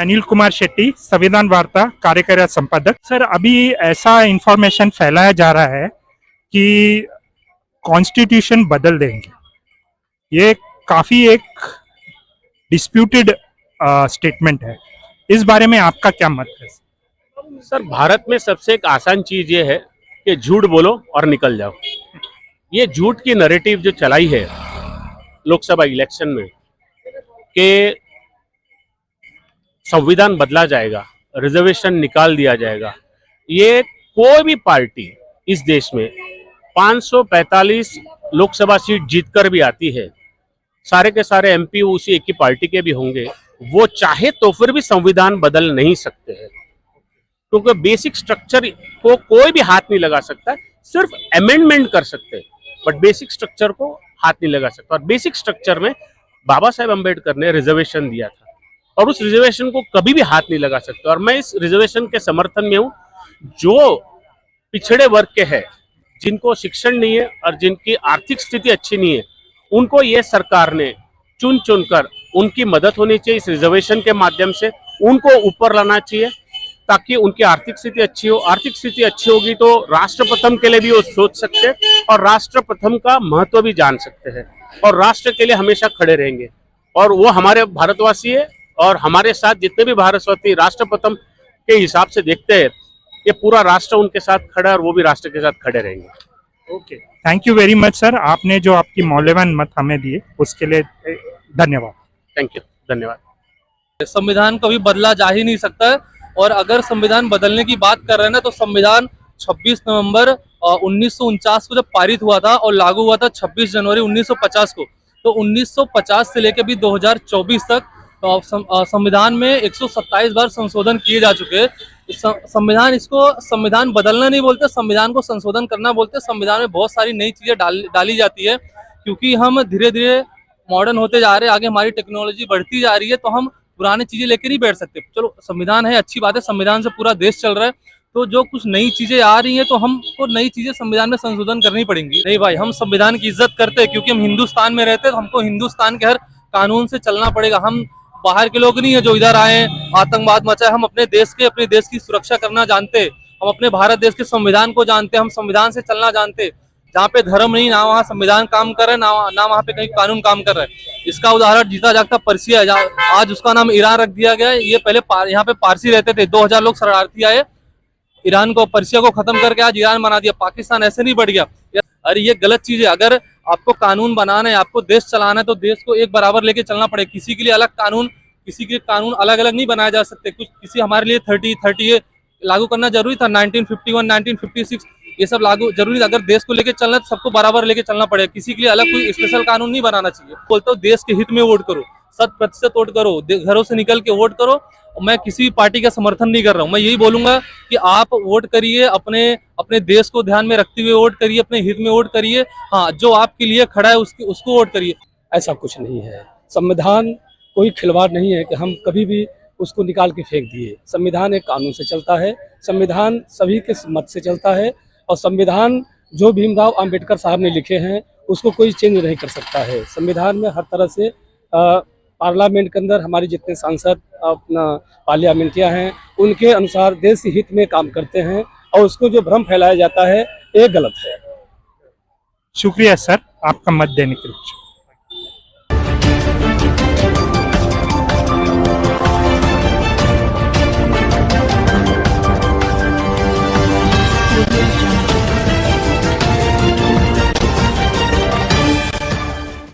अनिल कुमार शेट्टी, संविधान वार्ता कार्यकारी संपादक। सर, अभी ऐसा इंफॉर्मेशन फैलाया जा रहा है कि कॉन्स्टिट्यूशन बदल देंगे। ये काफी एक डिस्प्यूटेड स्टेटमेंट है। इस बारे में आपका क्या मत है? सर, भारत में सबसे एक आसान चीज ये है कि झूठ बोलो और निकल जाओ। ये झूठ की नैरेटिव जो चलाई है लोकसभा इलेक्शन में कि संविधान बदला जाएगा, रिजर्वेशन निकाल दिया जाएगा, ये कोई भी पार्टी इस देश में 545 लोकसभा सीट जीतकर भी आती है, सारे के सारे एमपी उसी एक ही पार्टी के भी होंगे, वो चाहे तो फिर भी संविधान बदल नहीं सकते हैं, क्योंकि बेसिक स्ट्रक्चर को कोई भी हाथ नहीं लगा सकता। सिर्फ अमेंडमेंट कर सकते हैं, बट बेसिक स्ट्रक्चर को हाथ नहीं लगा सकता। और बेसिक स्ट्रक्चर में बाबा साहेब अम्बेडकर ने रिजर्वेशन दिया था और उस रिजर्वेशन को कभी भी हाथ नहीं लगा सकते। और मैं इस रिजर्वेशन के समर्थन में हूँ। जो पिछड़े वर्ग के हैं, जिनको शिक्षण नहीं है और जिनकी आर्थिक स्थिति अच्छी नहीं है, उनको ये सरकार ने चुन चुनकर उनकी मदद होनी चाहिए। इस रिजर्वेशन के माध्यम से उनको ऊपर लाना चाहिए ताकि उनकी आर्थिक स्थिति अच्छी हो। आर्थिक स्थिति अच्छी होगी तो राष्ट्र प्रथम के लिए भी वो सोच सकते हैं और राष्ट्र प्रथम का महत्व भी जान सकते हैं और राष्ट्र के लिए हमेशा खड़े रहेंगे। और वो हमारे भारतवासी है और हमारे साथ जितने भी भारतवासी राष्ट्र प्रथम के हिसाब से देखते हैं, ये पूरा राष्ट्र उनके साथ खड़ा है और वो भी राष्ट्र के साथ खड़े रहेंगे। Okay, thank you very much sir. आपने जो आपकी मौल्यवान मत हमें दिए उसके लिए धन्यवाद। थैंक यू, धन्यवाद। संविधान कभी बदला जा ही नहीं सकता है और अगर संविधान बदलने की बात कर रहे हैं ना, तो संविधान 26 नवंबर 1949 को जब पारित हुआ था और लागू हुआ था 26 जनवरी 1950 को, तो 1950 से लेकर भी 2024 तक संविधान में 127 बार संशोधन किए जा चुके हैं। संविधान, इसको संविधान बदलना नहीं बोलते, संविधान को संशोधन करना बोलते। संविधान में बहुत सारी नई चीजें डाली जाती है, क्योंकि हम धीरे धीरे मॉडर्न होते जा रहे हैं, आगे हमारी टेक्नोलॉजी बढ़ती जा रही है, तो हम पुरानी चीजें लेकर नहीं बैठ सकते। चलो, संविधान है, अच्छी बात है, संविधान से पूरा देश चल रहा है, तो जो कुछ नई चीजें आ रही हैं तो हमको नई चीजें संविधान में संशोधन करनी पड़ेंगी। नहीं भाई, हम संविधान की इज्जत करते हैं क्योंकि हम हिंदुस्तान में रहते हैं, तो हमको हिंदुस्तान के हर कानून से चलना पड़ेगा। हम बाहर के लोग नहीं है जो इधर आए आतंकवाद मचाए। हम अपने देश की सुरक्षा करना जानते, हम अपने भारत देश के संविधान को जानते, हम संविधान से चलना जानते। जहाँ पे धर्म नहीं, ना वहाँ संविधान काम कर रहा है, ना वहाँ पे कहीं कानून काम कर रहा है। इसका उदाहरण जीता जागता पर्सिया है, आज उसका नाम ईरान रख दिया गया है। ये पहले यहाँ पे पारसी रहते थे, 2000 लोग शरणार्थी आए, ईरान को, पर्सिया को खत्म करके आज ईरान बना दिया। पाकिस्तान ऐसे नहीं बढ़ गया। अरे ये गलत चीज है। अगर आपको कानून बनाना है, आपको देश चलाना है, तो देश को एक बराबर लेके चलना पड़ेगा। किसी के लिए अलग कानून, किसी के कानून अलग अलग नहीं बनाए जा सकते। कुछ किसी हमारे लिए 30 लागू करना जरूरी था, 1951, 1956 ये सब लागू जरूरी था। अगर देश को लेके चलना है तो सबको बराबर लेके चलना पड़ेगा। किसी के लिए अलग कोई स्पेशल कानून नहीं बनाना चाहिए। बोलते हो देश के हित में वोट करो, 100% वोट करो, घरों से निकल के वोट करो। मैं किसी भी पार्टी का समर्थन नहीं कर रहा हूँ। मैं यही बोलूंगा कि आप वोट करिए, अपने देश को ध्यान में रखते हुए वोट करिए, अपने हित में वोट करिए। हाँ, जो आपके लिए खड़ा है उसको वोट करिए। ऐसा कुछ नहीं है। संविधान कोई खिलवाड़ नहीं है कि हम कभी भी उसको निकाल के फेंक दिए। संविधान एक कानून से चलता है, संविधान सभी के मत से चलता है और संविधान जो भीमराव अंबेडकर साहब ने लिखे हैं उसको कोई चेंज नहीं कर सकता है। संविधान में हर तरह से पार्लियामेंट के अंदर हमारे जितने सांसद अपना पार्लियामेंटियां हैं उनके अनुसार देश हित में काम करते हैं और उसको जो भ्रम फैलाया जाता है ये गलत है। शुक्रिया सर, आपका मत देने के लिए।